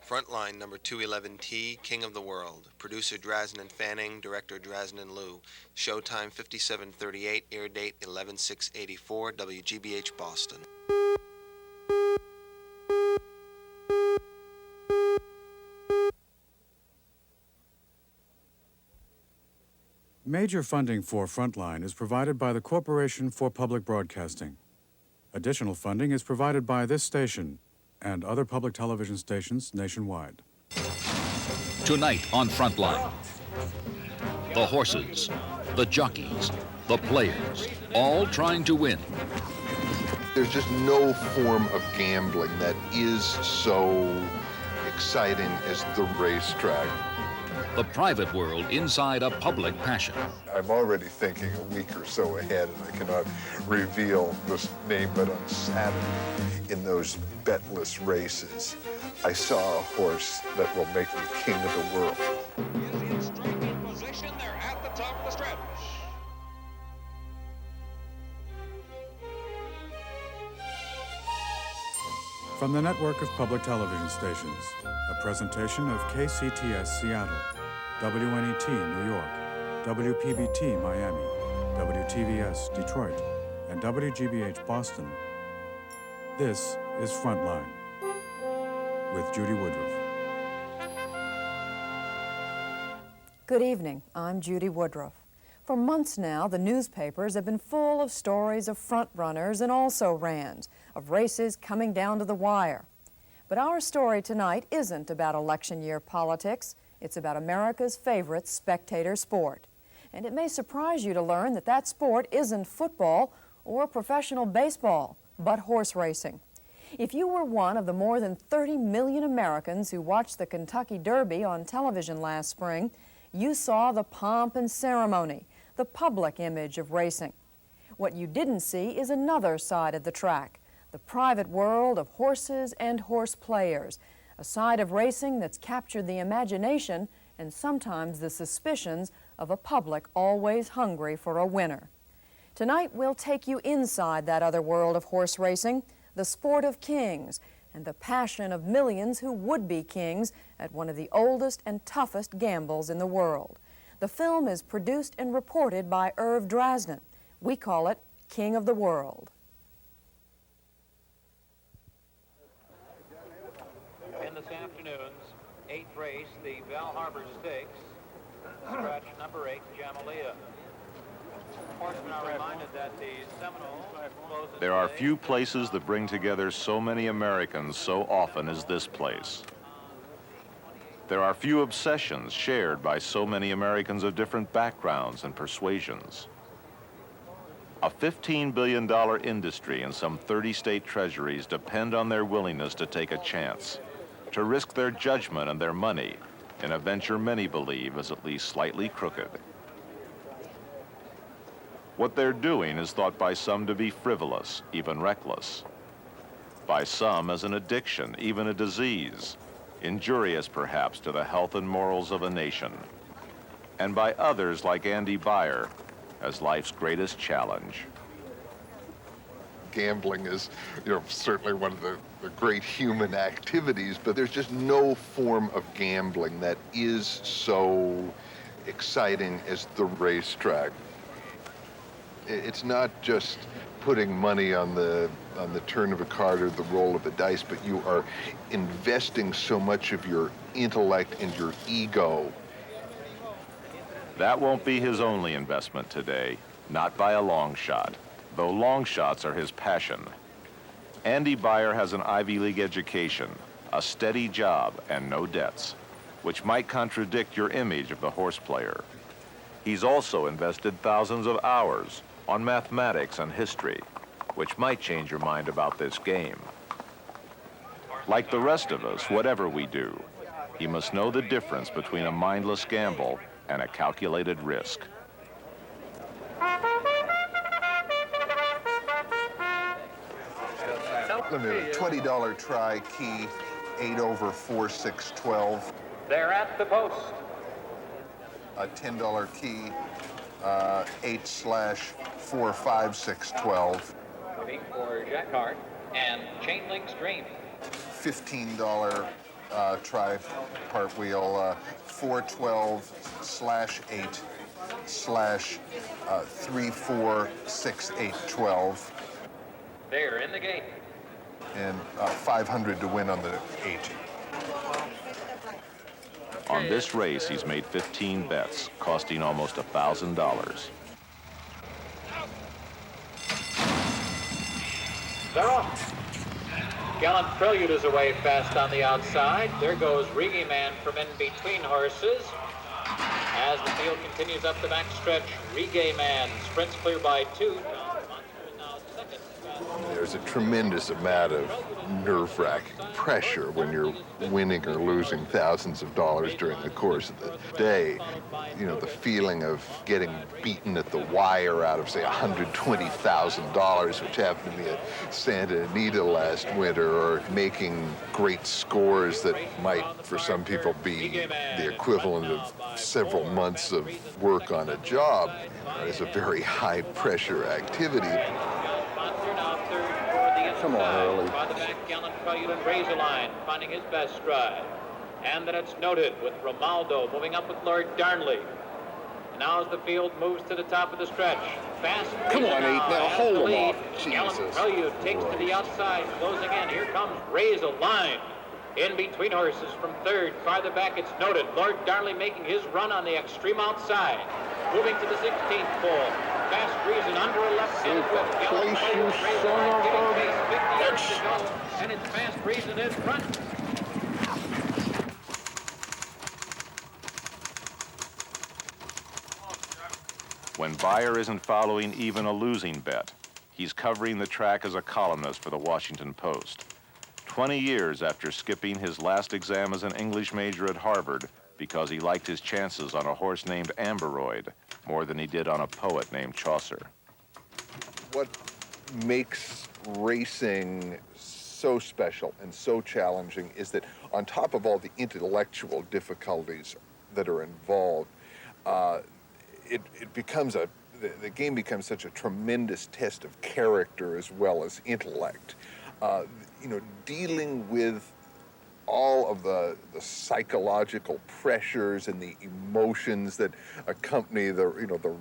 Frontline number 211T, King of the World. Producer Drazen and Fanning, director Drazen and Liu. Showtime 57:38, air date 11/6/84, WGBH Boston. Major funding for Frontline is provided by the Corporation for Public Broadcasting. Additional funding is provided by this station and other public television stations nationwide. Tonight on Frontline, the horses, the jockeys, the players, all trying to win. There's just no form of gambling that is so exciting as the racetrack. The private world inside a public passion. I'm already thinking a week or so ahead, and I cannot reveal this name, but on Saturday, in those betless races, I saw a horse that will make me king of the world. Is in striking position. They're at the top of the stretch. From the network of public television stations, a presentation of KCTS Seattle, WNET New York, WPBT Miami, WTVS Detroit, and WGBH Boston. This is Frontline with Judy Woodruff. Good evening, I'm Judy Woodruff. For months now, the newspapers have been full of stories of front runners and also-rans, of races coming down to the wire. But our story tonight isn't about election year politics. It's about America's favorite spectator sport. And it may surprise you to learn that that sport isn't football or professional baseball, but horse racing. If you were one of the more than 30 million Americans who watched the Kentucky Derby on television last spring, you saw the pomp and ceremony, the public image of racing. What you didn't see is another side of the track, the private world of horses and horse players, a side of racing that's captured the imagination and sometimes the suspicions of a public always hungry for a winner. Tonight we'll take you inside that other world of horse racing, the sport of kings, and the passion of millions who would be kings at one of the oldest and toughest gambles in the world. The film is produced and reported by Irv Drasnin. We call it King of the World. In this afternoon's 8th race, the Val Harbor Stakes, stretch number 8, Jamalia. Horsemen are reminded that the Seminole closes. There are few places that bring together so many Americans so often as this place. There are few obsessions shared by so many Americans of different backgrounds and persuasions. A $15 billion industry and some 30 state treasuries depend on their willingness to take a chance, to risk their judgment and their money in a venture many believe is at least slightly crooked. What they're doing is thought by some to be frivolous, even reckless. By some as an addiction, even a disease, injurious perhaps to the health and morals of a nation. And by others like Andy Beyer as life's greatest challenge. Gambling is, certainly one of the great human activities, but there's just no form of gambling that is so exciting as the racetrack. It's not just putting money on the turn of a card or the roll of the dice, but you are investing so much of your intellect and your ego. That won't be his only investment today, not by a long shot, though long shots are his passion. Andy Beyer has an Ivy League education, a steady job, and no debts, which might contradict your image of the horse player. He's also invested thousands of hours on mathematics and history, which might change your mind about this game. Like the rest of us, whatever we do, he must know the difference between a mindless gamble and a calculated risk. Limited $20 try key, 8/4/6/12. They're at the post. A $10 key, 8/4/5/6/12. Waiting for Jacquard and Chainlink Stream. $15 tri-part wheel 412/8/346812. There in the gate. And 500 to win on the 8. On this race, he's made 15 bets, costing almost $1,000. They're off. Gallant Prelude is away fast on the outside. There goes Reggae Man from in between horses. As the field continues up the back stretch, Reggae Man sprints clear by 2. Monster is now second. There's a tremendous amount of nerve-wracking pressure when you're winning or losing thousands of dollars during the course of the day. You know, the feeling of getting beaten at the wire out of, say, $120,000, which happened to me at Santa Anita last winter, or making great scores that might, for some people, be the equivalent of several months of work on a job, is a very high-pressure activity. Come on, Early. By the back, Gallant Prelude and Razorline finding his best stride. And then it's noted with Romaldo moving up with Lord Darnley. And now as the field moves to the top of the stretch, fast. Come on, 8, now hold him off. Gallant Jesus. Prelude takes to the outside, closing in. Here comes Razorline. In between horses from third, farther back it's noted. Lord Darnley making his run on the extreme outside. Moving to the 16th pole. Fast Reason under a left-hand whip. Gallant Prelude, Razorline giving pace, 50 yards to go. And it's Fast Reason in front. When Beyer isn't following even a losing bet, he's covering the track as a columnist for the Washington Post. 20 years after skipping his last exam as an English major at Harvard because he liked his chances on a horse named Amberoid more than he did on a poet named Chaucer. What makes racing so special and so challenging is that on top of all the intellectual difficulties that are involved, it becomes the game becomes such a tremendous test of character as well as intellect. You know, dealing with all of the psychological pressures and the emotions that accompany the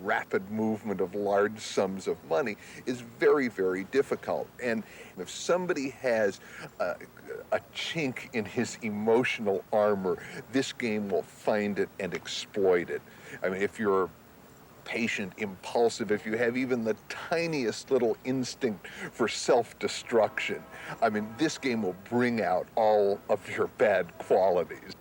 rapid movement of large sums of money is very, very difficult. And if somebody has a chink in his emotional armor, this game will find it and exploit it. I mean, if you're patient, impulsive, if you have even the tiniest little instinct for self-destruction, I mean, this game will bring out all of your bad qualities.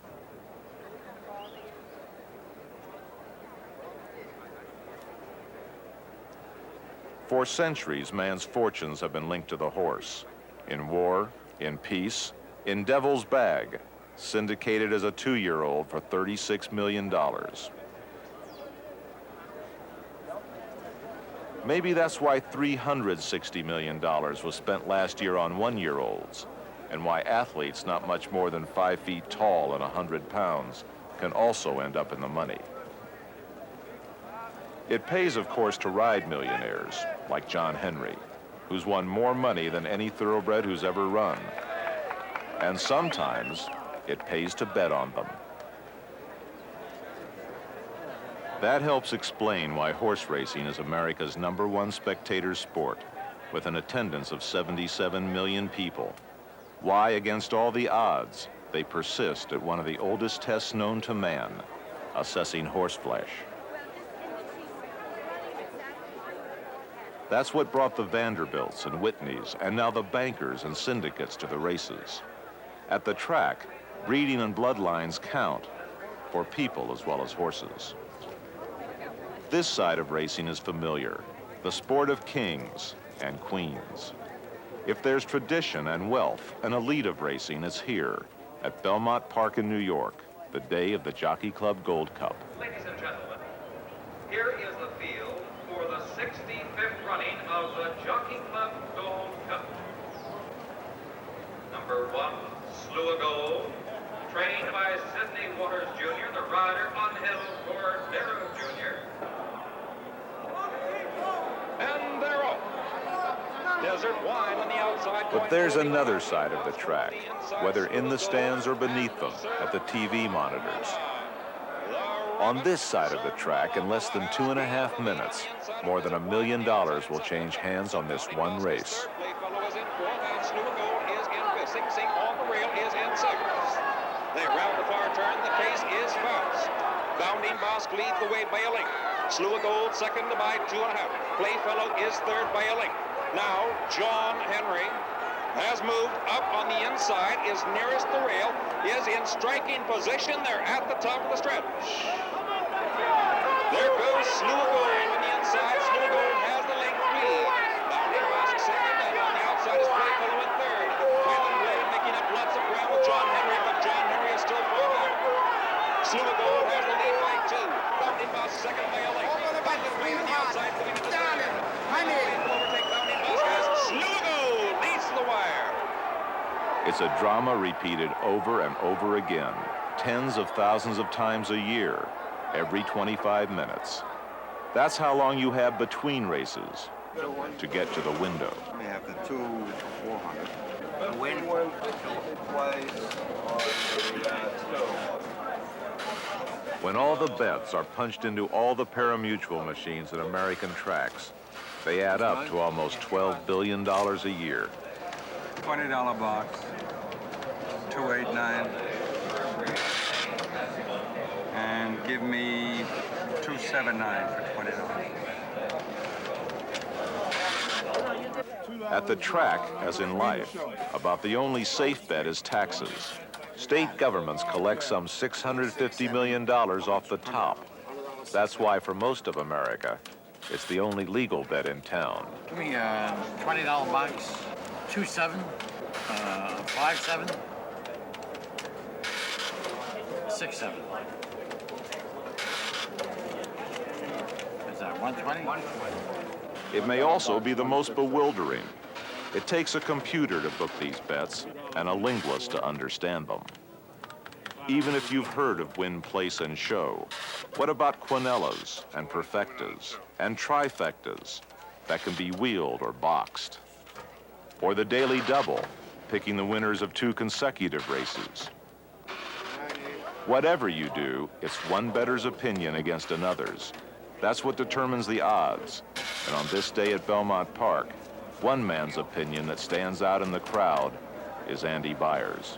For centuries, man's fortunes have been linked to the horse. In war, in peace, in Devil's Bag, syndicated as a 2-year-old for $36 million. Maybe that's why $360 million was spent last year on 1-year-olds, and why athletes not much more than 5 feet tall and 100 pounds can also end up in the money. It pays, of course, to ride millionaires, like John Henry, who's won more money than any thoroughbred who's ever run. And sometimes it pays to bet on them. That helps explain why horse racing is America's #1 spectator sport, with an attendance of 77 million people. Why, against all the odds, they persist at one of the oldest tests known to man, assessing horseflesh. That's what brought the Vanderbilts and Whitneys, and now the bankers and syndicates to the races. At the track, breeding and bloodlines count for people as well as horses. This side of racing is familiar, the sport of kings and queens. If there's tradition and wealth, an elite of racing is here at Belmont Park in New York, the day of the Jockey Club Gold Cup. Ladies and gentlemen, here is the field for the 65th running of the Jockey Club Gold Cup. Number 1, Slew Gold, trained by Sidney Waters Jr., the rider Angel Cordero Jr. And they're off. Desert Wine on the outside. But there's another side of the track, whether in the stands or beneath them at the TV monitors. On this side of the track, in less than 2.5 minutes, more than $1 million will change hands on this one race. Sing on the rail is in second. They round the far turn. The pace is fast. Bounding Bosque leads the way by a length. Slew of Gold second by 2.5. Playfellow is third by a length. Now John Henry has moved up on the inside, is nearest the rail, is in striking position. They're at the top of the stretch. There goes Slew of Gold on the inside. Slew of Gold has the length lead. Bounding Bosque second, and on the outside is Playfellow in third. Wayland Blade making up lots of ground with John Henry, but John Henry is still far back. Slew of Gold has the lead by 2. Bounding Bosque second by a length. Wayland Blade on the outside putting it to third. Overtake Bounding Bosque as Slew of Gold leads the wire. It's a drama repeated over and over again, tens of thousands of times a year, every 25 minutes. That's how long you have between races to get to the window. We have the 2 400. The win. When all the bets are punched into all the pari-mutuel machines at American tracks, they add up to almost $12 billion a year. $20 box, 289, and give me 279 for $20. At the track, as in life, about the only safe bet is taxes. State governments collect some $650 million off the top. That's why for most of America, it's the only legal bet in town. Give me a $20 box, 27, 57, 67. Is that 120? It may also be the most bewildering. It takes a computer to book these bets and a linguist to understand them. Even if you've heard of win, place, and show, what about quinellas and perfectas and trifectas that can be wheeled or boxed? Or the daily double, picking the winners of 2 consecutive races? Whatever you do, it's one bettor's opinion against another's. That's what determines the odds. And on this day at Belmont Park, one man's opinion that stands out in the crowd is Andy Byers.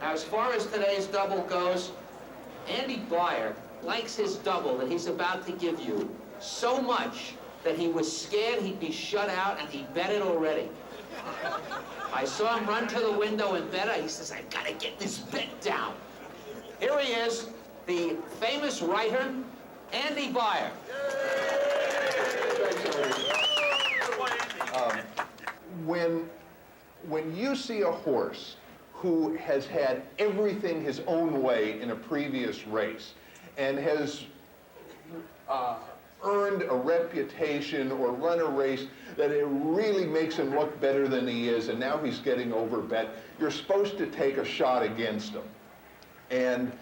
As far as today's double goes, Andy Byer likes his double that he's about to give you so much that he was scared he'd be shut out, and he bet it already. I saw him run to the window and bet it. He says, I've got to get this bet down. Here he is, the famous writer, Andy Byer. When you see a horse who has had everything his own way in a previous race and has earned a reputation or run a race that it really makes him look better than he is, and now he's getting overbet, you're supposed to take a shot against him. And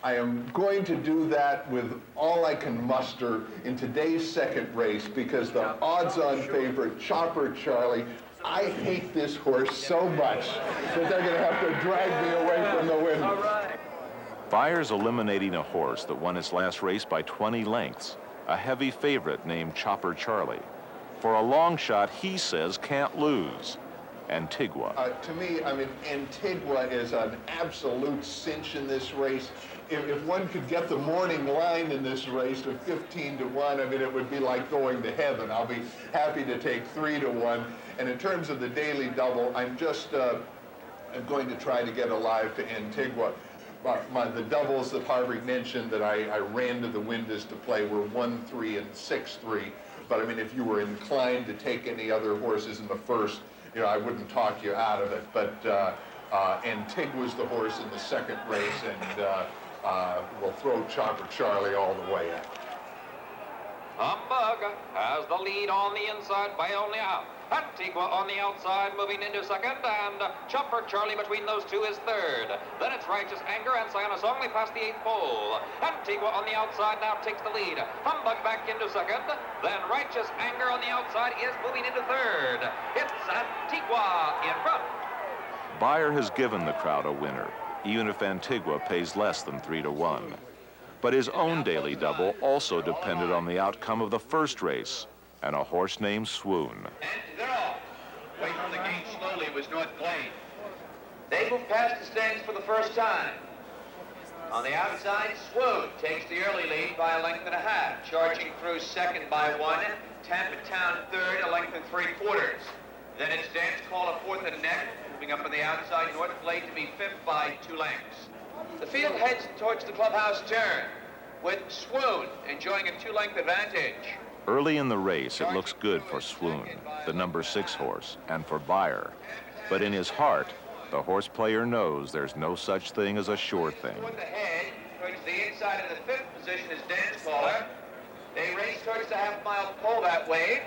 I am going to do that with all I can muster in today's second race, because the odds-on favorite, Chopper Charlie, I hate this horse so much that they're going to have to drag me away from the window. Byers eliminating a horse that won its last race by 20 lengths, a heavy favorite named Chopper Charlie. For a long shot, he says can't lose. Antigua. To me, I mean, Antigua is an absolute cinch in this race. If one could get the morning line in this race to 15-1, I mean, it would be like going to heaven. I'll be happy to take 3-1. And in terms of the daily double, I'm just I'm going to try to get alive to Antigua. The doubles that Harvey mentioned that I ran to the windows to play were 1-3 and 6-3. But I mean, if you were inclined to take any other horses in the first, you know, I wouldn't talk you out of it. But Antigua's the horse in the second race, and we'll throw Chopper Charlie all the way out. Humbug has the lead on the inside by only a half. Antigua on the outside, moving into second, and Chumper Charlie between those two is third. Then it's Righteous Anger and Sionis only past the 8th pole. Antigua on the outside now takes the lead. Humbug back into second. Then Righteous Anger on the outside is moving into third. It's Antigua in front. Beyer has given the crowd a winner, even if Antigua pays less than 3-1. But his own daily double also depended on the outcome of the first race, and a horse named Swoon. And they're off. Away from the gate slowly was North Plain. They move past the stands for the first time. On the outside, Swoon takes the early lead by a length and a half, charging through second by 1, Tampa Town third, a length and 3/4. Then it's Dance Call a fourth and a neck, moving up on the outside, North Plain to be fifth by 2 lengths. The field heads towards the clubhouse turn, with Swoon enjoying a 2-length advantage. Early in the race, it looks good for Swoon, the number 6 horse, and for Beyer. But in his heart, the horse player knows there's no such thing as a sure thing. Toward the head, towards the inside of the 5th position is Dance Caller. They race towards the half-mile pole that way,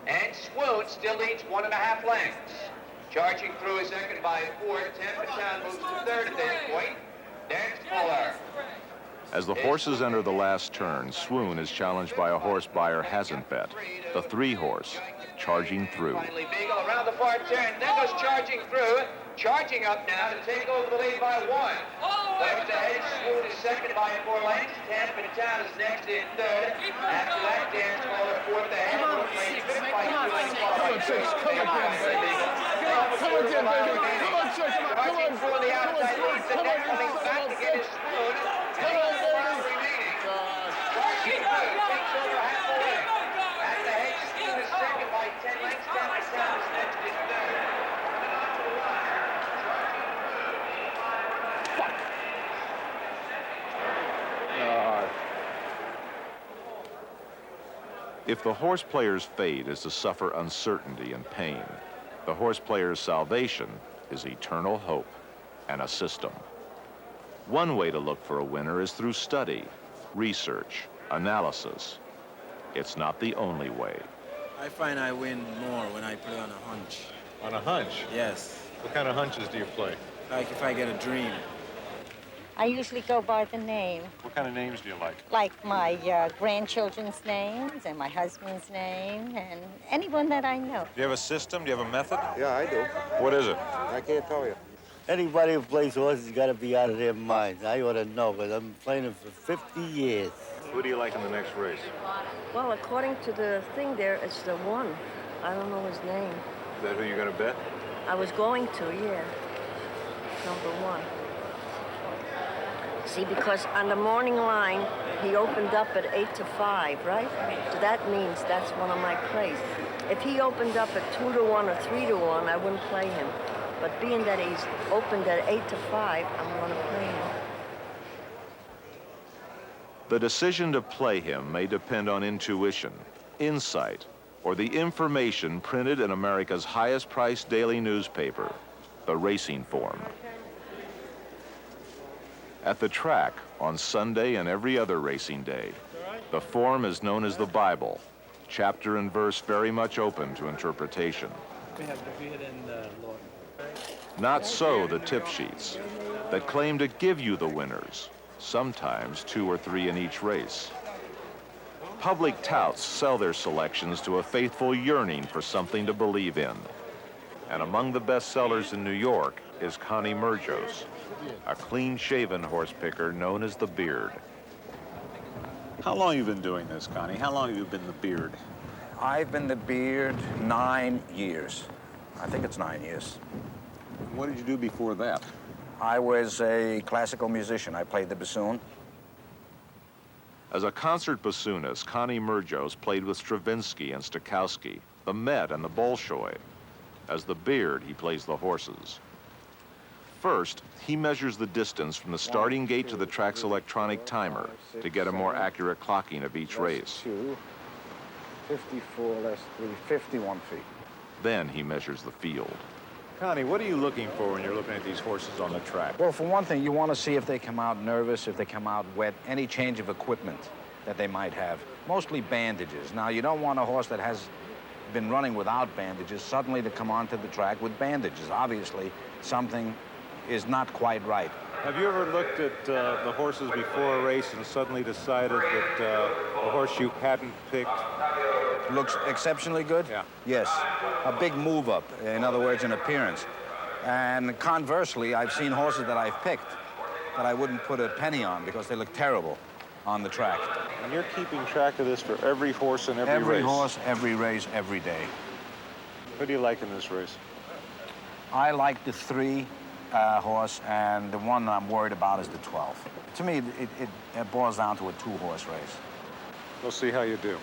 and Swoon still leads 1.5 lengths. Charging through his second by 4, Tampa Town moves to third at this point. Dance Caller. As the horses enter the last turn, Swoon is challenged by a horse Beyer hasn't bet, the 3 horse, Charging Through. Finally, Beagle around the far turn, then goes Charging Through, charging up now to take over the lead by 1. Left ahead, Swoon is second by 4 lengths. Tampa Town is next in third. After that, Dance Caller fourth ahead. North Plain fifth by 2 lengths. Charging Through on the outside, leads the neck, coming back to get his Swoon. If the horse player's fate is to suffer uncertainty and pain, the horse player's salvation is eternal hope and a system. One way to look for a winner is through study, research, analysis. It's not the only way. I find I win more when I play on a hunch. On a hunch? Yes. What kind of hunches do you play? Like if I get a dream. I usually go by the name. What kind of names do you like? Like my grandchildren's names and my husband's name and anyone that I know. Do you have a system? Do you have a method? Yeah, I do. What is it? I can't tell you. Anybody who plays horses got to be out of their minds. I ought to know, because I've been playing them for 50 years. Who do you like in the next race? Well, according to the thing there, it's the one. I don't know his name. Is that who you're going to bet? I was going to, yeah. Number 1. See, because on the morning line, he opened up at 8-5, right? So that means that's one of my plays. If he opened up at 2-1 or 3-1, I wouldn't play him. But being that he's opened at 8-5, I'm going to play him. The decision to play him may depend on intuition, insight, or the information printed in America's highest-priced daily newspaper, the Racing Form. At the track, on Sunday and every other racing day, the form is known as the Bible, chapter and verse very much open to interpretation. Not so the tip sheets that claim to give you the winners, sometimes 2 or 3 in each race. Public touts sell their selections to a faithful yearning for something to believe in. And among the best sellers in New York is Connie Merjos, a clean-shaven horse picker known as the Beard. How long have you been doing this, Connie? How long have you been the Beard? I've been the Beard 9 years. I think it's 9 years. What did you do before that? I was a classical musician. I played the bassoon. As a concert bassoonist, Connie Merjos played with Stravinsky and Stokowski, the Met and the Bolshoi. As the Beard, he plays the horses. First, he measures the distance from the starting gate to the track's electronic timer to get a more accurate clocking of each race. 54 less 3, 51 feet. Then he measures the field. Connie, what are you looking for when you're looking at these horses on the track? Well, for one thing, you want to see if they come out nervous, if they come out wet, any change of equipment that they might have. Mostly bandages. Now, you don't want a horse that has been running without bandages, suddenly to come onto the track with bandages. Obviously, something is not quite right. Have you ever looked at the horses before a race and suddenly decided that a horse you hadn't picked looks exceptionally good? Yeah. Yes. A big move up, in other words, in appearance. And conversely, I've seen horses that I've picked that I wouldn't put a penny on because they look terrible on the track. And you're keeping track of this for every horse in every race? Every horse, every race, every day. Who do you like in this race? I like the 3 horse, and the one I'm worried about is the 12. To me, it boils down to a 2-horse race. We'll see how you do.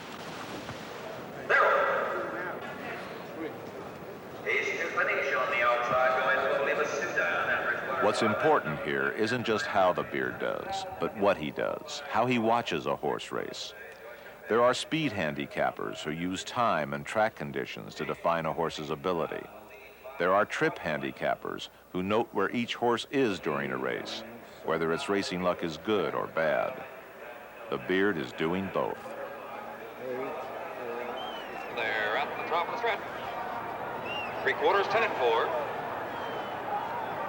What's important here isn't just how the Beard does, but what he does, how he watches a horse race. There are speed handicappers who use time and track conditions to define a horse's ability. There are trip handicappers who note where each horse is during a race, whether its racing luck is good or bad. The Beard is doing both. They're at the top of the stretch. 3/4, 10 and 4.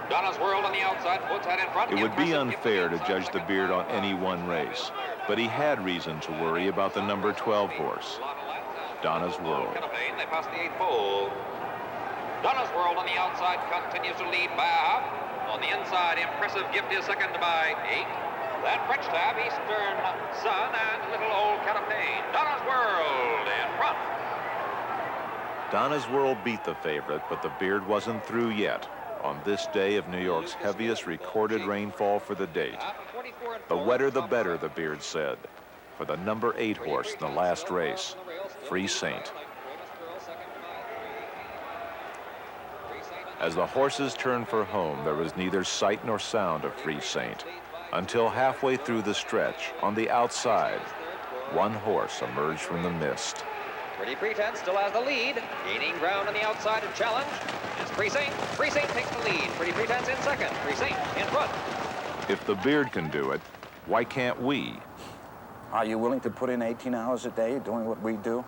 Donna's World on the outside, Woods had in front. It would be unfair to judge the Beard on any one race, but he had reason to worry about the number 12 horse, Donna's World. They passed the 8th pole. Donna's World on the outside continues to lead by a half. On the inside, Impressive Gift is second by 8. Then French Tab, Eastern Sun, and Little Old Catapane. Donna's World in front. Donna's World beat the favorite, but the Beard wasn't through yet on this day of New York's heaviest recorded rainfall for the date. The wetter the better, the Beard said, for the number 8 horse in the last race, Free Saint. As the horses turned for home, there was neither sight nor sound of Free Saint until halfway through the stretch, on the outside, one horse emerged from the mist. Pretty Pretense still has the lead. Gaining ground on the outside to challenge is Free Saint. Free Saint takes the lead. Pretty Pretense in second. Free Saint in front. If the Beard can do it, why can't we? Are you willing to put in 18 hours a day doing what we do?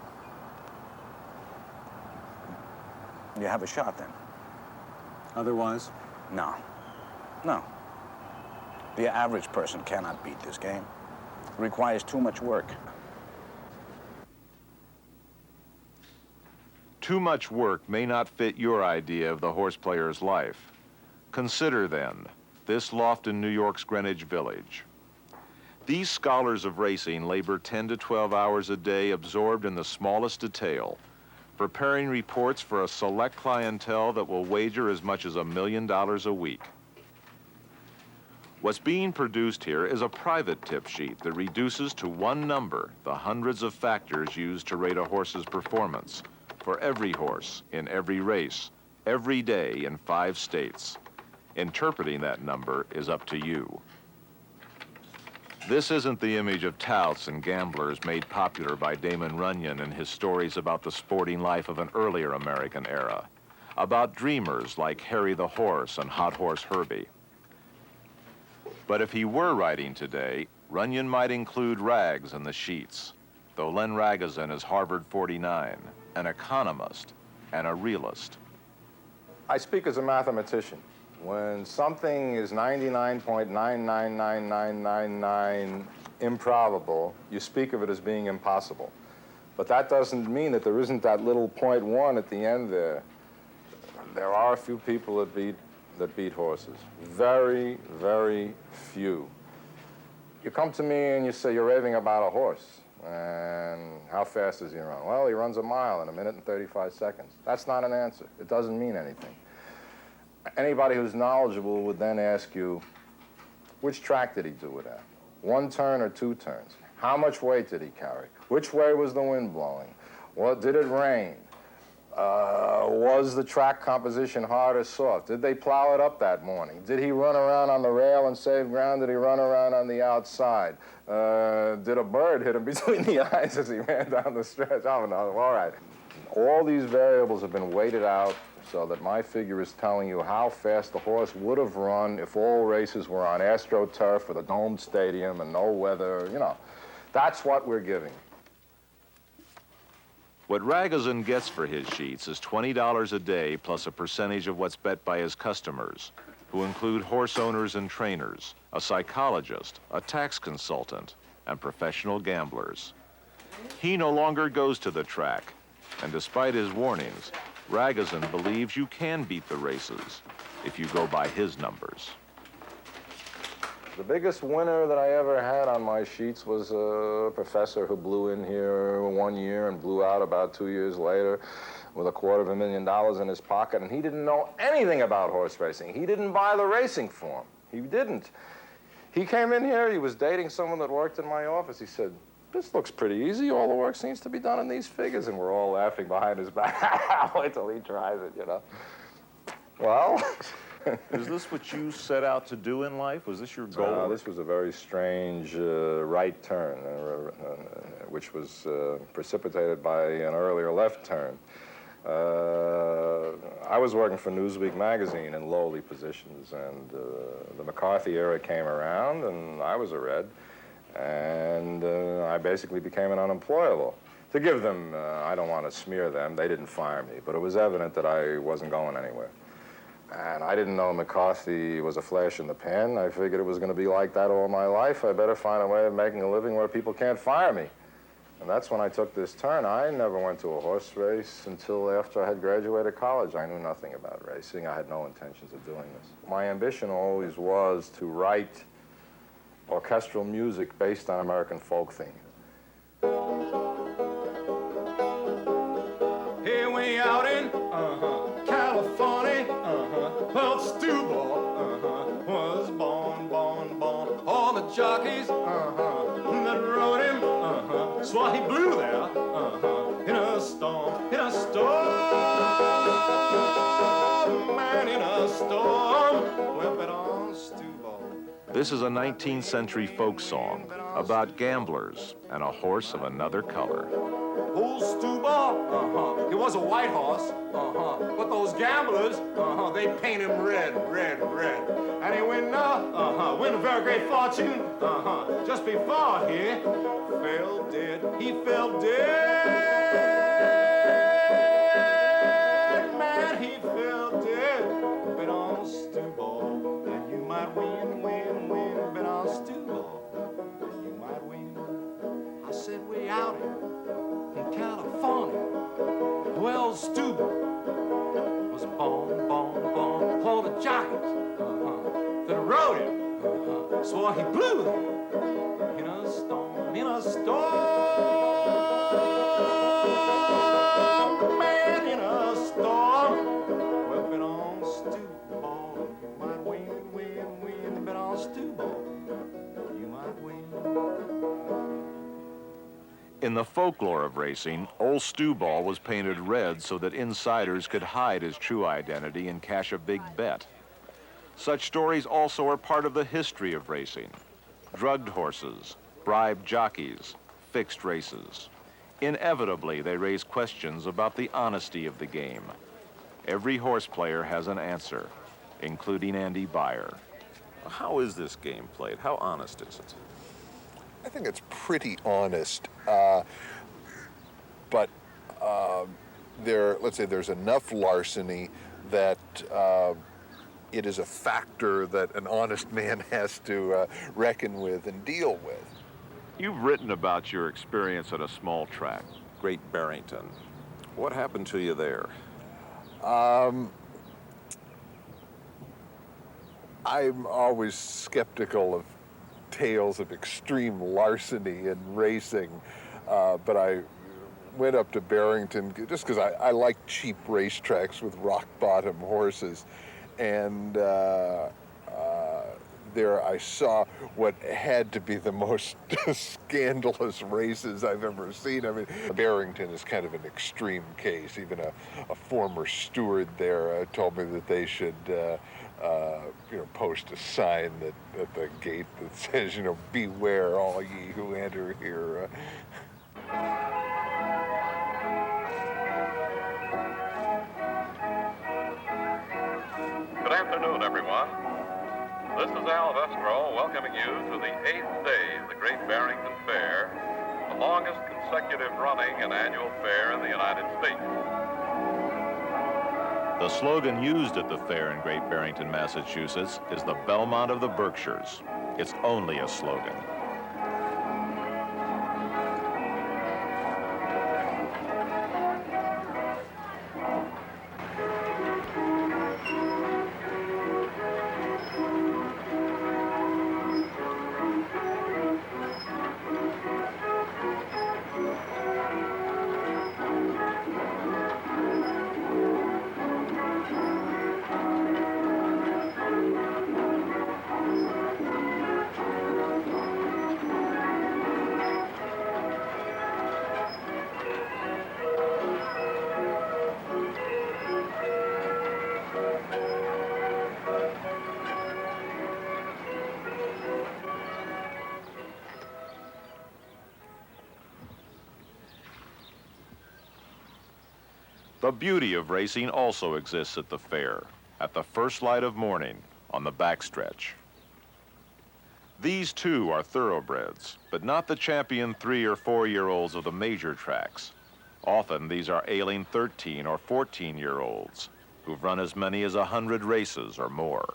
You have a shot then. Otherwise? No. No. The average person cannot beat this game. It requires too much work. Too much work may not fit your idea of the horse player's life. Consider, then, this loft in New York's Greenwich Village. These scholars of racing labor 10 to 12 hours a day, absorbed in the smallest detail, preparing reports for a select clientele that will wager as much as $1 million a week. What's being produced here is a private tip sheet that reduces to one number the hundreds of factors used to rate a horse's performance for every horse in every race, every day in 5 states. Interpreting that number is up to you. This isn't the image of touts and gamblers made popular by Damon Runyon in his stories about the sporting life of an earlier American era, about dreamers like Harry the Horse and Hot Horse Herbie. But if he were writing today, Runyon might include Rags in the sheets, though Len Ragozin is Harvard 49, an economist and a realist. I speak as a mathematician. When something is 99.999999 improbable, you speak of it as being impossible. But that doesn't mean that there isn't that little 0.1 at the end there. There are a few people that beat horses. Very, very few. You come to me and you say you're raving about a horse. And how fast does he run? Well, he runs a mile in 1 minute and 35 seconds. That's not an answer. It doesn't mean anything. Anybody who's knowledgeable would then ask you, which track did he do it at? 1 turn or 2 turns? How much weight did he carry? Which way was the wind blowing? What, did it rain? Was the track composition hard or soft? Did they plow it up that morning? Did he run around on the rail and save ground? Did he run around on the outside? Did a bird hit him between the eyes as he ran down the stretch? I don't know. All right. All these variables have been weighted out so that my figure is telling you how fast the horse would have run if all races were on AstroTurf with a domed stadium and no weather, you know. That's what we're giving. What Ragozin gets for his sheets is $20 a day plus a percentage of what's bet by his customers, who include horse owners and trainers, a psychologist, a tax consultant, and professional gamblers. He no longer goes to the track, and despite his warnings, Ragozin believes you can beat the races if you go by his numbers. The biggest winner that I ever had on my sheets was a professor who blew in here 1 year and blew out about 2 years later with $250,000 in his pocket, and he didn't know anything about horse racing. He didn't buy the racing form. He didn't. He came in here, he was dating someone that worked in my office. He said, "This looks pretty easy. All the work seems to be done in these figures." And we're all laughing behind his back. Wait till he tries it, you know. Well... Is this what you set out to do in life? Was this your goal? This was a very strange right turn, which was precipitated by an earlier left turn. I was working for Newsweek magazine in lowly positions, and the McCarthy era came around, and I was a Red, and I basically became an unemployable. To give them, I don't want to smear them, they didn't fire me, but it was evident that I wasn't going anywhere. And I didn't know McCarthy was a flash in the pan. I figured it was going to be like that all my life. I better find a way of making a living where people can't fire me. And that's when I took this turn. I never went to a horse race until after I had graduated college. I knew nothing about racing. I had no intentions of doing this. My ambition always was to write orchestral music based on American folk themes. Here we out in California, well, Stewball was born. All the jockeys that rode him swore he blew there in a storm, man, in a storm. Well, bet on Stewball. This is a 19th century folk song about gamblers and a horse of another color. Old Stewball, he was a white horse, but those gamblers, they paint him red. And he win a very great fortune, just before he fell dead. He fell dead, man, he fell dead. Bet on Stewball, and you might win, bet on Stewball, and you might win. I said we out here in California. Well, Stewball was born. All the jockeys that rode him swore he blew them in a storm, man, in a storm. Well, bet on Stewball, you might win, bet on Stewball, you might win. In the folklore of racing, old Stewball was painted red so that insiders could hide his true identity and cash a big bet. Such stories also are part of the history of racing. Drugged horses, bribed jockeys, fixed races. Inevitably, they raise questions about the honesty of the game. Every horse player has an answer, including Andy Beyer. How is this game played? How honest is it? I think it's pretty honest, but let's say there's enough larceny that it is a factor that an honest man has to reckon with and deal with. You've written about your experience at a small track, Great Barrington. What happened to you there? I'm always skeptical of tales of extreme larceny in racing, but I went up to Barrington just because I like cheap racetracks with rock-bottom horses, and there I saw what had to be the most scandalous races I've ever seen. I mean, Barrington is kind of an extreme case. Even a former steward there told me that they should post a sign at the gate that says, beware all ye who enter here. Good afternoon, everyone. This is Al Vestro welcoming you to the 8th day of the Great Barrington Fair, a the longest consecutive running and annual fair in the United States. The slogan used at the fair in Great Barrington, Massachusetts is the Belmont of the Berkshires. It's only a slogan. The beauty of racing also exists at the fair, at the first light of morning on the backstretch. These too are thoroughbreds, but not the champion 3- or 4-year-olds of the major tracks. Often these are ailing 13- or 14-year-olds who've run as many as 100 races or more.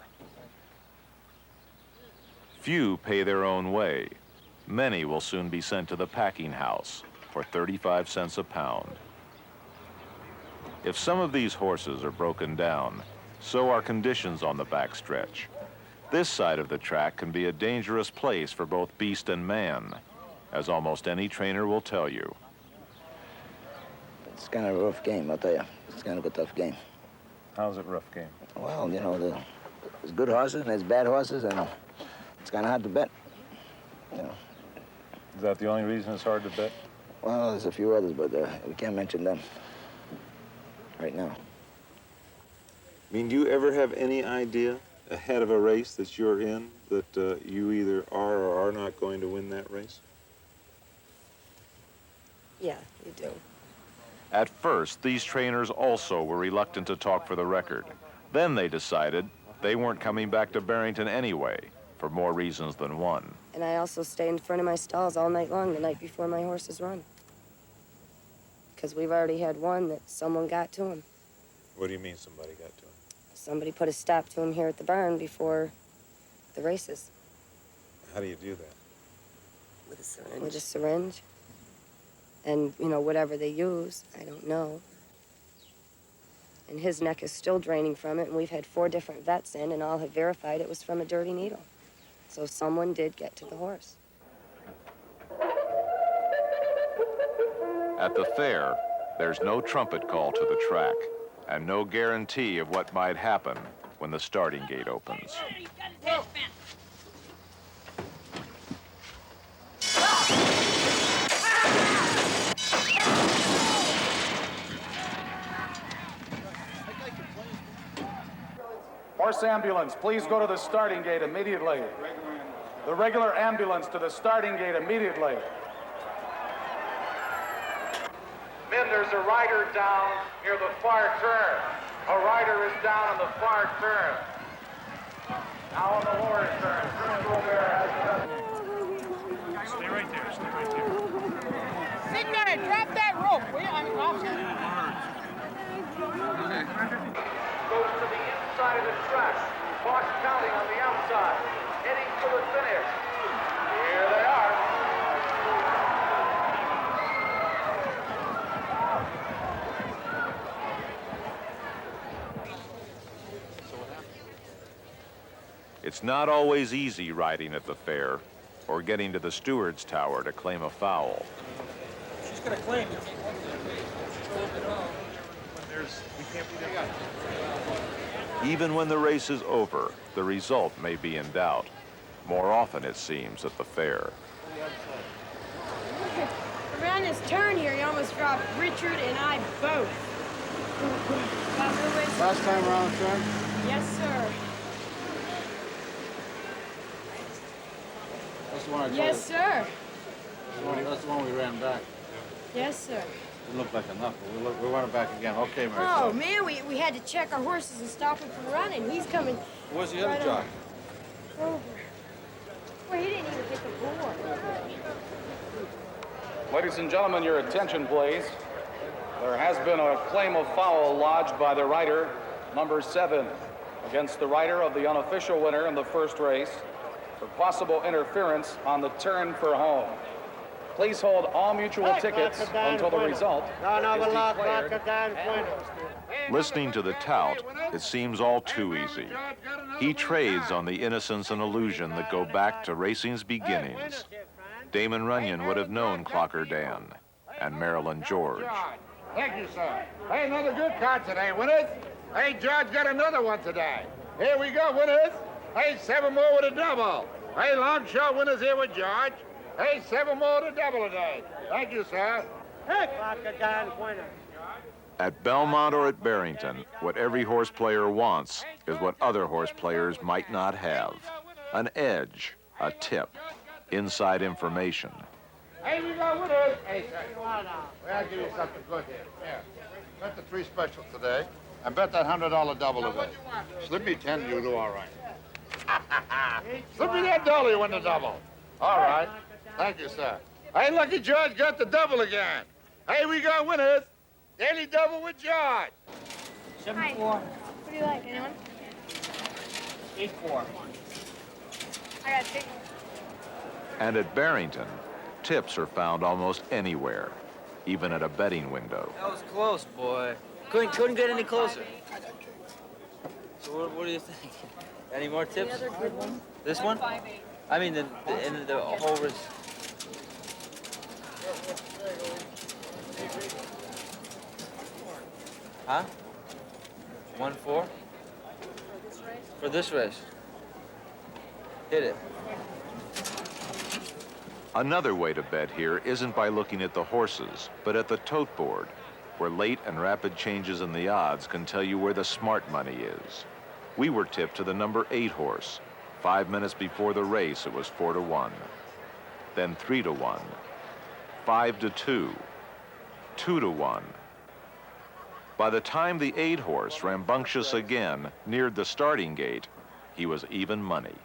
Few pay their own way. Many will soon be sent to the packing house for 35 cents a pound. If some of these horses are broken down, so are conditions on the backstretch. This side of the track can be a dangerous place for both beast and man, as almost any trainer will tell you. It's kind of a rough game, I'll tell you. It's kind of a tough game. How's it rough game? Well, you know, there's good horses and there's bad horses, and it's kind of hard to bet. You know. Is that the only reason it's hard to bet? Well, there's a few others, but we can't mention them right now. I mean, do you ever have any idea ahead of a race that you're in that you either are or are not going to win that race? Yeah, you do. At first, these trainers also were reluctant to talk for the record. Then they decided they weren't coming back to Barrington anyway, for more reasons than one. And I also stay in front of my stalls all night long the night before my horses run. Because we've already had one that someone got to him. What do you mean somebody got to him? Somebody put a stop to him here at the barn before the races. How do you do that? With a syringe. With a syringe. And, you know, whatever they use, I don't know. And his neck is still draining from it, and we've had 4 different vets in, and all have verified it was from a dirty needle. So someone did get to the horse. At the fair, there's no trumpet call to the track and no guarantee of what might happen when the starting gate opens. Horse ambulance, please go to the starting gate immediately. The regular ambulance to the starting gate immediately. Men, there's a rider down near the far turn. A rider is down on the far turn. Now on the lower turn. Stay right there, stay right there. Sit there, drop that rope, will you? I mean, Goes to the inside of the track. Fox County on the outside. Heading for the finish. Here they are. It's not always easy riding at the fair or getting to the steward's tower to claim a foul. She's gonna claim it. Even when the race is over, the result may be in doubt. More often, it seems, at the fair. Around this turn here, you almost dropped Richard and I both. Last time around the turn? Yes, sir. That's the one I told Yes, you. sir. That's the one we ran back. Yes, sir. Didn't look like enough, but we went it back again. Okay, Mary. Oh, man, we had to check our horses and stop him from running. He's coming. Where's the right other jock? Over. Well, he didn't even hit the board. Ladies and gentlemen, your attention, please. There has been a claim of foul lodged by the rider, number 7, against the rider of the unofficial winner in the first race for possible interference on the turn for home. Please hold all mutual tickets until the result is declared. Listening to the tout, it seems all too easy. He trades on the innocence and illusion that go back to racing's beginnings. Damon Runyon would have known Clocker Dan and Marilyn George. Thank you, sir. Hey, another good card today, winners. Hey, George got another one today. Here we go, winners. Hey, 7 more with a double. Hey, long shot winners here with George. Hey, 7 more with a double today. Thank you, sir. Hey, Clocker Dan, winner. At Belmont or at Barrington, what every horse player wants is what other horse players might not have. An edge, a tip, inside information. Hey, we got winners. Hey, sir. Well, I'll give you something good here. Here. Bet the 3 specials today. And bet that $100 double today. Slip me 10, you do all right. Slip me that dollar, you win the double. All right. Thank you, sir. Hey, Lucky George got the double again. Hey, we got winners. Daily double with George. 7-4. What do you like, anyone? 8-4. I got 6. And at Barrington, tips are found almost anywhere, even at a betting window. That was close, boy. Couldn't get any closer. So what do you think? Any more tips? This one? I mean, the whole race. Huh? 1-4? For this race. Hit it. Another way to bet here isn't by looking at the horses, but at the tote board, where late and rapid changes in the odds can tell you where the smart money is. We were tipped to the number 8 horse. 5 minutes before the race, it was 4-1. Then 3-1, 5-2, 2-1. By the time the 8 horse, Rambunctious again, neared the starting gate, he was even money.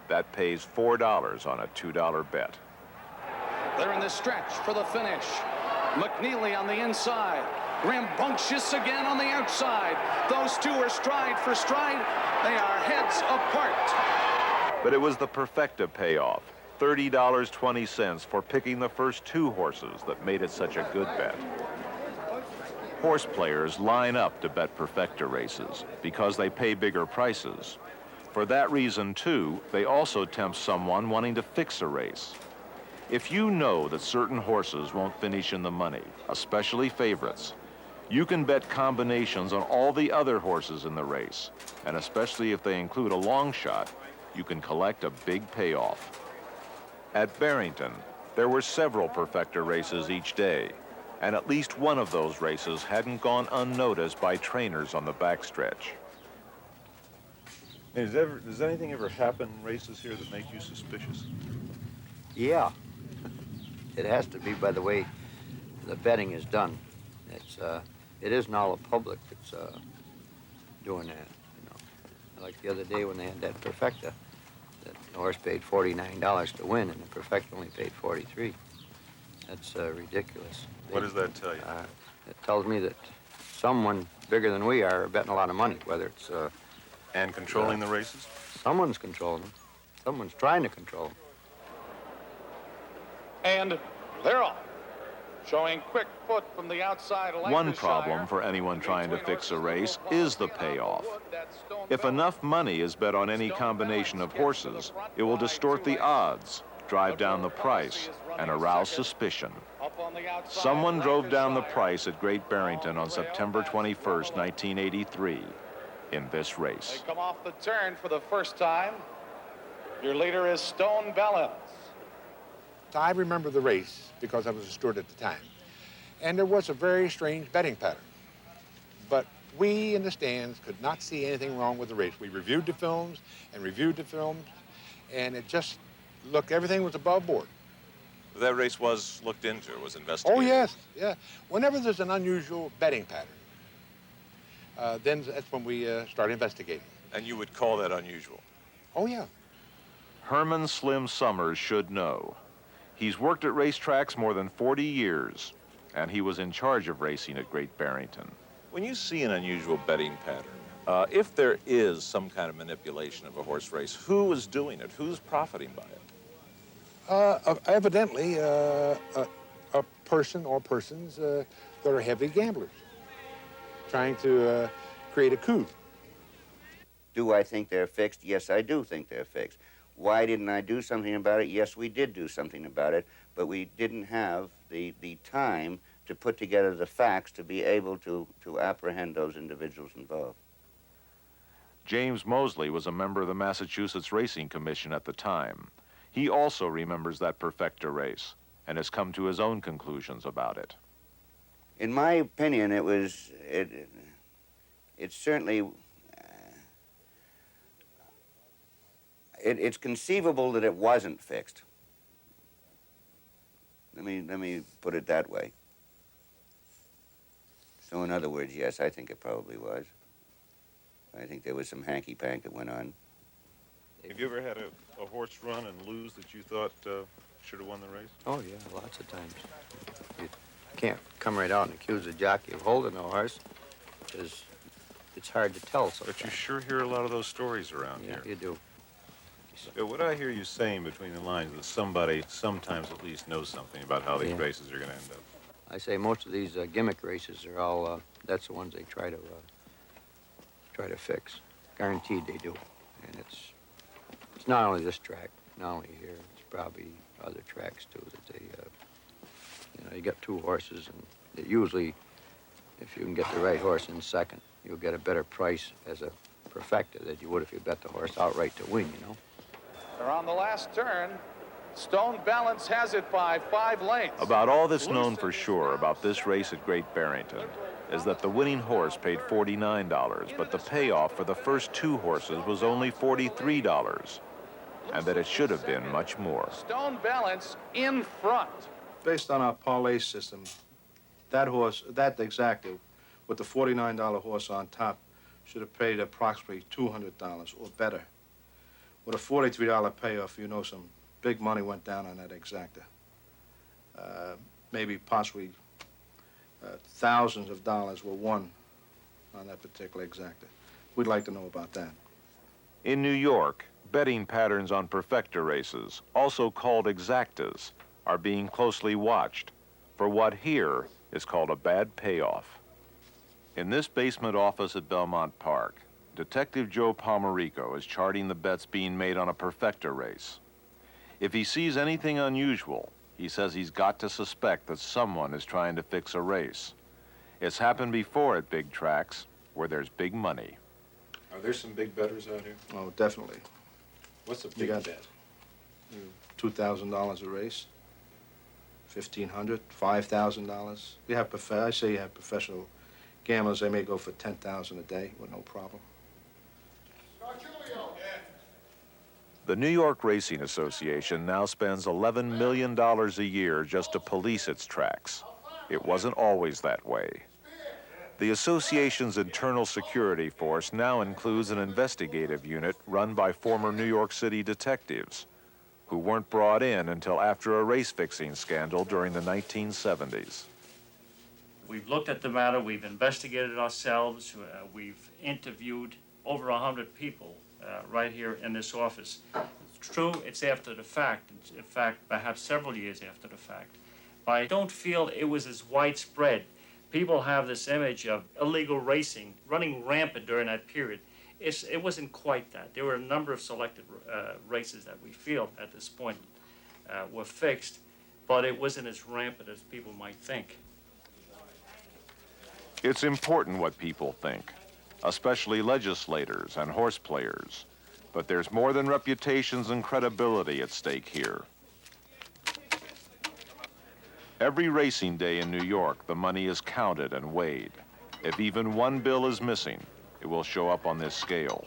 That pays $4 on a $2 bet. They're in the stretch for the finish. McNeely on the inside. Rambunctious again on the outside. Those two are stride for stride. They are heads apart. But it was the Perfecta payoff, $30.20 for picking the first 2 horses that made it such a good bet. Horse players line up to bet Perfecta races because they pay bigger prices. For that reason, too, they also tempt someone wanting to fix a race. If you know that certain horses won't finish in the money, especially favorites, you can bet combinations on all the other horses in the race, and especially if they include a long shot, you can collect a big payoff. At Barrington, there were several Perfecta races each day, and at least one of those races hadn't gone unnoticed by trainers on the backstretch. Hey, does anything ever happen in races here that make you suspicious? Yeah. It has to be by the way the betting is done. It isn't all the public that's doing that, you know. Like the other day when they had that Perfecta, the horse paid $49 to win, and the Perfecta only paid $43. That's ridiculous. What does that tell you? It tells me that someone bigger than we are betting a lot of money, whether it's... and controlling the races? Someone's controlling them. Someone's trying to control them. And they're off. Showing quick foot from the outside. One problem for anyone trying to fix a race is the payoff. If enough money is bet on any combination of horses, it will distort the odds, drive down the price, and arouse suspicion. Someone drove down the price at Great Barrington on September 21st, 1983, in this race. They come off the turn for the first time. Your leader is Stone Bellens. I remember the race because I was a steward at the time. And there was a very strange betting pattern. But we in the stands could not see anything wrong with the race. We reviewed the films, and it just looked, everything was above board. That race was looked into, was investigated? Oh, yes, yeah. Whenever there's an unusual betting pattern, then that's when we start investigating. And you would call that unusual? Oh, yeah. Herman Slim Summers should know. He's worked at racetracks more than 40 years, and he was in charge of racing at Great Barrington. When you see an unusual betting pattern, if there is some kind of manipulation of a horse race, who is doing it? Who's profiting by it? Evidently, a person or persons that are heavy gamblers trying to create a coup. Do I think they're fixed? Yes, I do think they're fixed. Why didn't I do something about it? Yes, we did do something about it, but we didn't have the time to put together the facts to be able to apprehend those individuals involved. James Mosley was a member of the Massachusetts Racing Commission at the time. He also remembers that Perfecta race and has come to his own conclusions about it. In my opinion, it certainly, it's conceivable that it wasn't fixed. Let me put it that way. So in other words, yes, I think it probably was. I think there was some hanky-pank that went on. Have you ever had a horse run and lose that you thought should have won the race? Oh, yeah, lots of times. You can't come right out and accuse a jockey of holding a horse, because it's hard to tell sometimes. But you sure hear a lot of those stories around here. Yeah, you do. What I hear you saying between the lines is that somebody sometimes at least knows something about how these Yeah. races are going to end up. I say most of these gimmick races are all, that's the ones they try to fix. Guaranteed they do. And it's not only this track, not only here, it's probably other tracks too that they, you know, you got two horses, and it usually, if you can get the right horse in second, you'll get a better price as a perfecta than you would if you bet the horse outright to win, you know. They're on the last turn. Stone Balance has it by 5 lengths. About all that's known for sure about this race at Great Barrington is that the winning horse paid $49, but the payoff for the first two horses was only $43, and that it should have been much more. Stone Balance in front. Based on our parlay system, that horse, that exacta, with the $49 horse on top, should have paid approximately $200 or better. With a $43 payoff, you know some big money went down on that exacta. Maybe possibly thousands of dollars were won on that particular exacta. We'd like to know about that. In New York, betting patterns on perfecta races, also called exactas, are being closely watched for what here is called a bad payoff. In this basement office at Belmont Park, Detective Joe Palmerico is charting the bets being made on a perfecta race. If he sees anything unusual, he says he's got to suspect that someone is trying to fix a race. It's happened before at big tracks where there's big money. Are there some big bettors out here? Oh, definitely. What's a You big got bet? $2,000 a race, $1,500, $5,000. You have I say you have professional gamblers. They may go for $10,000 a day with no problem. The New York Racing Association now spends $11 million a year just to police its tracks. It wasn't always that way. The association's internal security force now includes an investigative unit run by former New York City detectives who weren't brought in until after a race-fixing scandal during the 1970s. We've looked at the matter, we've investigated it ourselves, we've interviewed over 100 people right here in this office. It's true, it's after the fact, in fact, perhaps several years after the fact. But I don't feel it was as widespread. People have this image of illegal racing running rampant during that period. It wasn't quite that. There were a number of selected races that we feel at this point were fixed, but it wasn't as rampant as people might think. It's important what people think, especially legislators and horse players. But there's more than reputations and credibility at stake here. Every racing day in New York, the money is counted and weighed. If even one bill is missing, it will show up on this scale.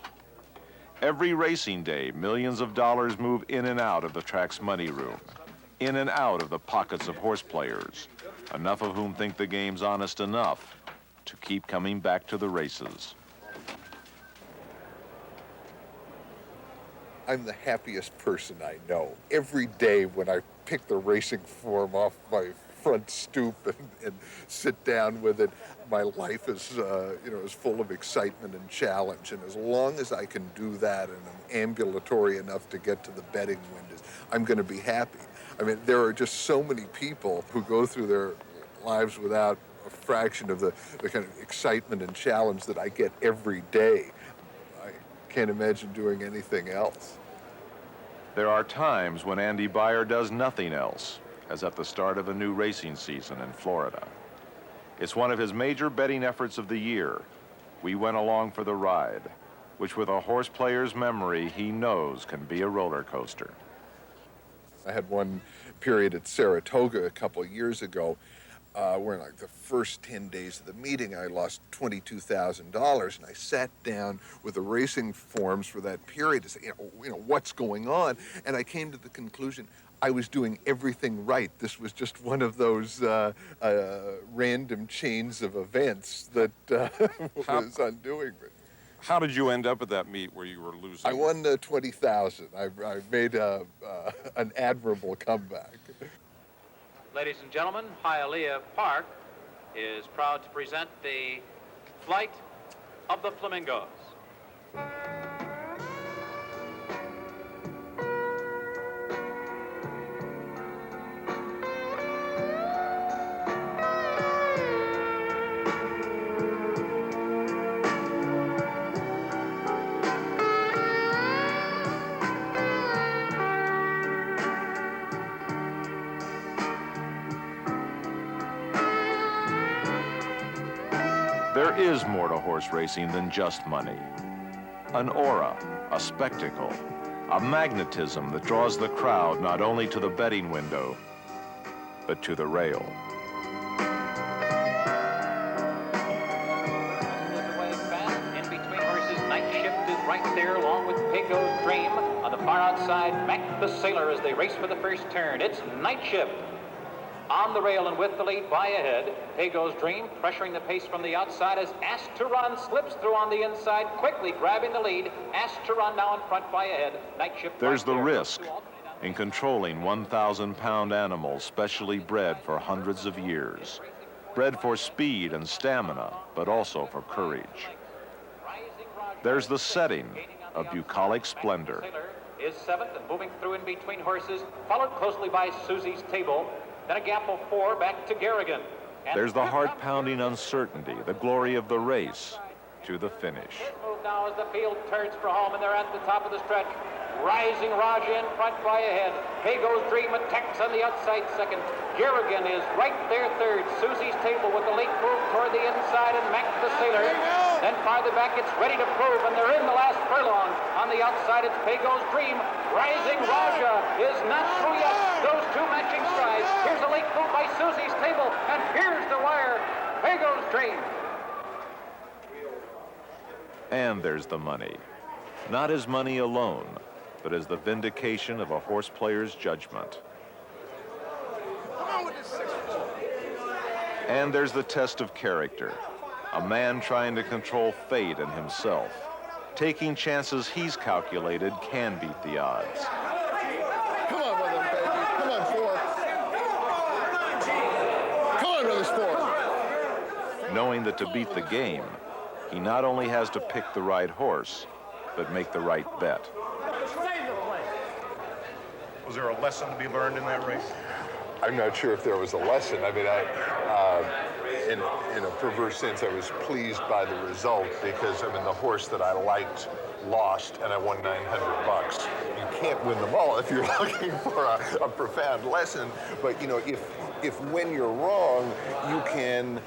Every racing day, millions of dollars move in and out of the track's money room, in and out of the pockets of horse players, enough of whom think the game's honest enough to keep coming back to the races. I'm the happiest person I know. Every day when I pick the racing form off my front stoop and sit down with it. My life is, is full of excitement and challenge, and as long as I can do that and I'm ambulatory enough to get to the betting windows, I'm going to be happy. I mean, there are just so many people who go through their lives without a fraction of the kind of excitement and challenge that I get every day. I can't imagine doing anything else. There are times when Andy Beyer does nothing else, as at the start of a new racing season in Florida. It's one of his major betting efforts of the year. We went along for the ride, which with a horse player's memory, he knows can be a roller coaster. I had one period at Saratoga a couple of years ago where in like the first 10 days of the meeting, I lost $22,000, and I sat down with the racing forms for that period to say, what's going on? And I came to the conclusion I was doing everything right. This was just one of those random chains of events that was undoing me. How did you end up at that meet where you were losing? I won $20,000. I made an admirable comeback. Ladies and gentlemen, Hialeah Park is proud to present the Flight of the Flamingos. There is more to horse racing than just money. An aura, a spectacle, a magnetism that draws the crowd not only to the betting window, but to the rail. In between horses, Night Shift is right there along with Pecos Dream. On the far outside, Mac the Sailor as they race for the first turn. It's Night Shift on the rail and with the lead by ahead. Pecos Dream pressuring the pace from the outside as Asked to Run slips through on the inside, quickly grabbing the lead. Asked to Run now in front by ahead. Night Shift. There's the risk in controlling 1,000-pound animals specially bred for hundreds of years. Bred for speed and stamina, but also for courage. There's the setting of bucolic splendor. Is seventh and moving through in between horses, followed closely by Susie's Table. Then a gap of 4 back to Garrigan. And there's the heart-pounding uncertainty, the glory of the race, to the finish. Move now as the field turns for home, and they're at the top of the stretch. Rising Raja in front by ahead. Pecos Dream attacks on the outside second. Garrigan is right there third. Susie's Table with the late move toward the inside, and Mac the Sailor. Then farther back, it's Ready to Prove, and they're in the last furlong. On the outside, it's Pecos Dream. Rising Raja is not through yet. Those two matching strides. Here's a late move by Susie's Table, and here's the wire. Pecos Dream. And there's the money. Not as money alone, but as the vindication of a horse player's judgment. And there's the test of character. A man trying to control fate and himself. Taking chances he's calculated can beat the odds. Come on with him, baby. Come on, 4. Come on, brothers, 4. Knowing that to beat the game, he not only has to pick the right horse, but make the right bet. Was there a lesson to be learned in that race? I'm not sure if there was a lesson. I mean, in a perverse sense, I was pleased by the result because, I mean, the horse that I liked lost, and I won $900. You can't win them all if you're looking for a profound lesson. But, if when you're wrong, you can,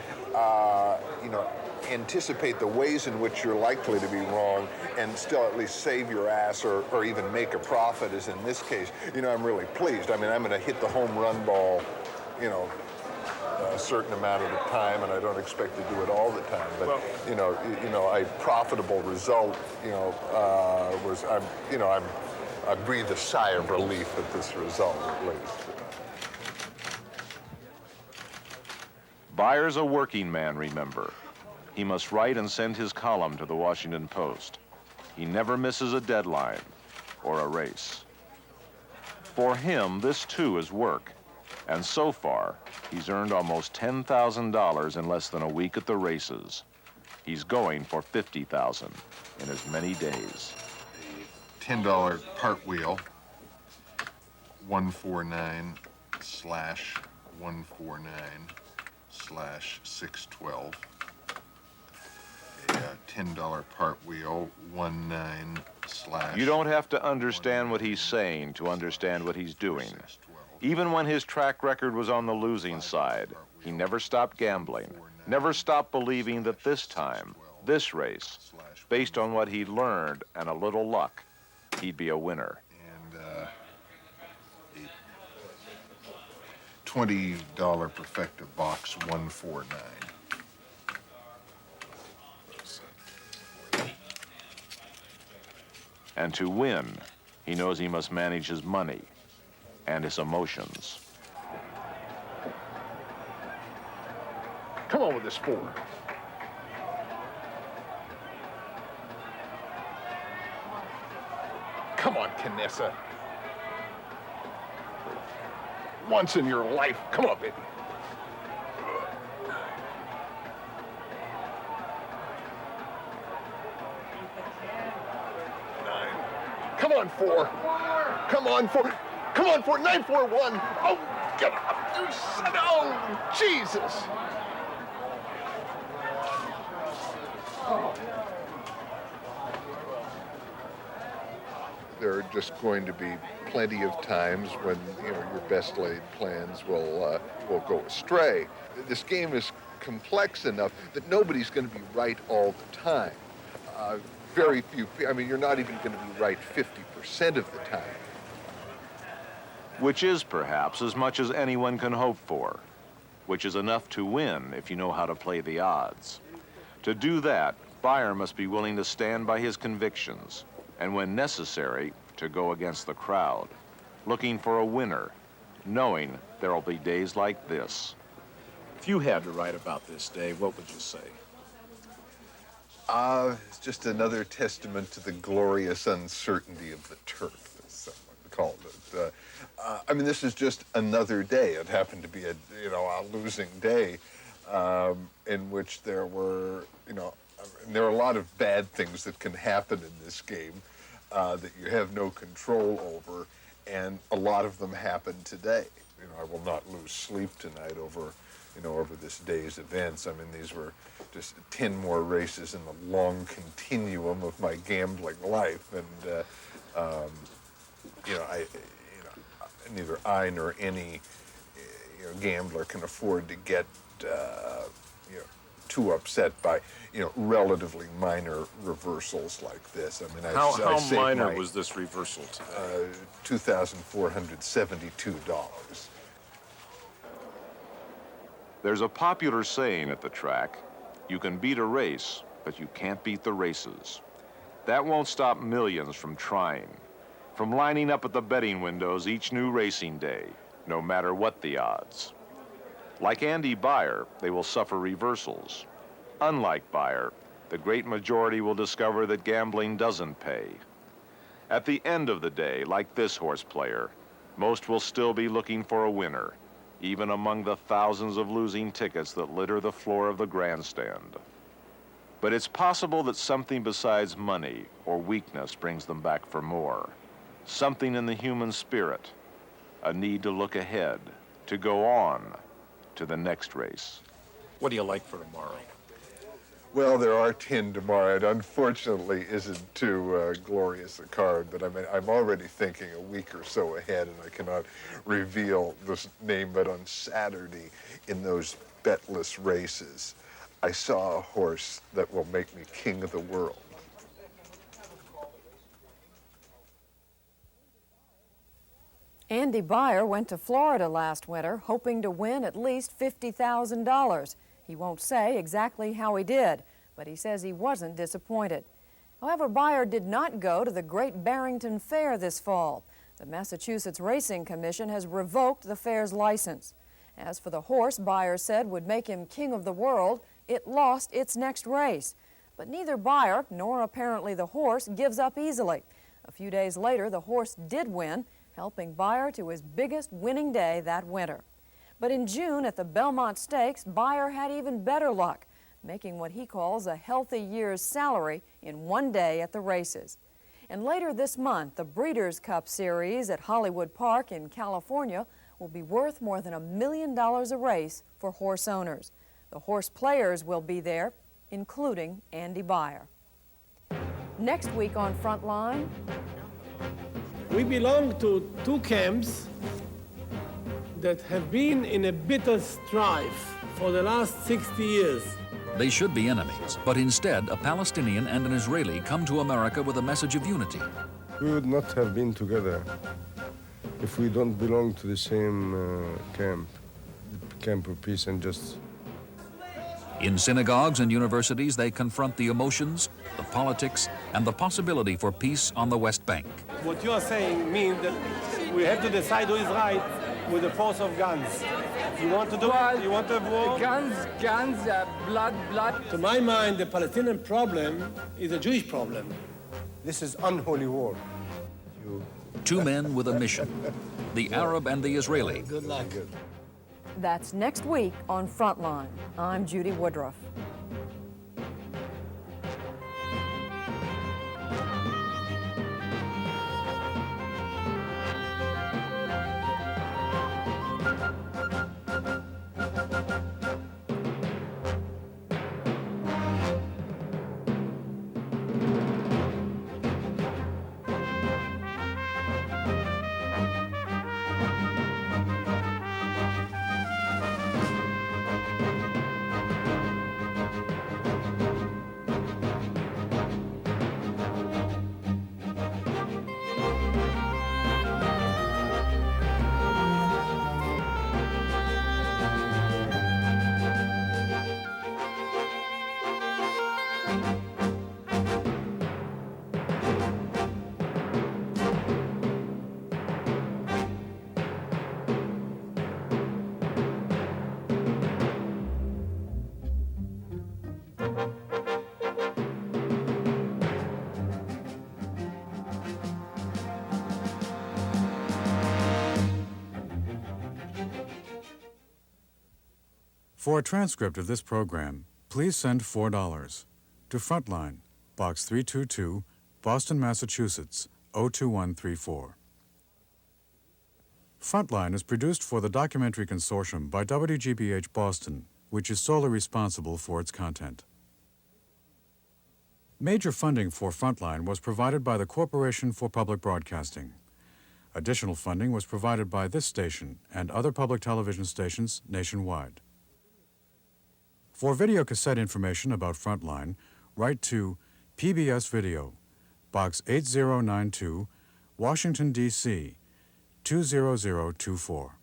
anticipate the ways in which you're likely to be wrong and still at least save your ass or even make a profit, as in this case, I'm really pleased. I mean, I'm going to hit the home run ball, a certain amount of the time, and I don't expect to do it all the time. But, a profitable result, I breathe a sigh of relief at this result, at least. Beyer's a working man, remember. He must write and send his column to the Washington Post. He never misses a deadline or a race. For him, this too is work. And so far, he's earned almost $10,000 in less than a week at the races. He's going for $50,000 in as many days. $10 part wheel, 149/149/612. A $10 part wheel, 19/ You don't have to understand what he's saying to understand what he's doing. Even when his track record was on the losing side, he never stopped gambling, never stopped believing that this time, this race, based on what he'd learned and a little luck, he'd be a winner. And $20 Perfecta box, 149. And to win, he knows he must manage his money and his emotions. Come on with this 4. Come on, Canessa. Once in your life. Come on, baby. Come on, 4. Come on, 4. Come on, 4. 941. Oh, get up. Oh, Jesus. There are just going to be plenty of times when, you know, your best laid plans will go astray. This game is complex enough that nobody's going to be right all the time. Very few, I mean, you're not even going to be right 50% of the time. Which is perhaps as much as anyone can hope for, which is enough to win if you know how to play the odds. To do that, Beyer must be willing to stand by his convictions, and when necessary, to go against the crowd, looking for a winner, knowing there'll be days like this. If you had to write about this day, what would you say? It's just another testament to the glorious uncertainty of the turf, as someone called it. I mean, this is just another day. It happened to be a losing day, in which there were, there are a lot of bad things that can happen in this game that you have no control over, and a lot of them happen today. I will not lose sleep tonight over this day's events. I mean, these were just 10 more races in the long continuum of my gambling life, and neither I nor any gambler can afford to get too upset by relatively minor reversals like this. I mean, how minor was this reversal today? $2,472. There's a popular saying at the track, you can beat a race, but you can't beat the races. That won't stop millions from trying, from lining up at the betting windows each new racing day, no matter what the odds. Like Andy Beyer, they will suffer reversals. Unlike Beyer, the great majority will discover that gambling doesn't pay. At the end of the day, like this horse player, most will still be looking for a winner, even among the thousands of losing tickets that litter the floor of the grandstand. But it's possible that something besides money or weakness brings them back for more. Something in the human spirit, a need to look ahead, to go on to the next race. What do you like for tomorrow? Well, there are 10 tomorrow. It unfortunately isn't too glorious a card, but I mean, I'm already thinking a week or so ahead, and I cannot reveal this name, but on Saturday in those betless races, I saw a horse that will make me king of the world. Andy Beyer went to Florida last winter hoping to win at least $50,000. He won't say exactly how he did, but he says he wasn't disappointed. However, Beyer did not go to the Great Barrington Fair this fall. The Massachusetts Racing Commission has revoked the fair's license. As for the horse Beyer said would make him king of the world, it lost its next race. But neither Beyer nor apparently the horse gives up easily. A few days later, the horse did win, helping Beyer to his biggest winning day that winter. But in June at the Belmont Stakes, Beyer had even better luck, making what he calls a healthy year's salary in one day at the races. And later this month, the Breeders' Cup Series at Hollywood Park in California will be worth more than $1 million a race for horse owners. The horse players will be there, including Andy Beyer. Next week on Frontline, we belong to two camps that have been in a bitter strife for the last 60 years. They should be enemies, but instead a Palestinian and an Israeli come to America with a message of unity. We would not have been together if we don't belong to the same camp of peace and justice. In synagogues and universities, they confront the emotions, the politics, and the possibility for peace on the West Bank. What you are saying means that we have to decide who is right with the force of guns. You want to do it? You want to have war? Guns, blood. To my mind, the Palestinian problem is a Jewish problem. This is unholy war. Two men with a mission, the Arab and the Israeli. Good luck. that's next week on Frontline. I'm Judy Woodruff. For a transcript of this program, please send $4 to Frontline, Box 322, Boston, Massachusetts, 02134. Frontline is produced for the Documentary Consortium by WGBH Boston, which is solely responsible for its content. Major funding for Frontline was provided by the Corporation for Public Broadcasting. Additional funding was provided by this station and other public television stations nationwide. For videocassette information about Frontline, write to PBS Video, Box 8092, Washington, D.C., 20024.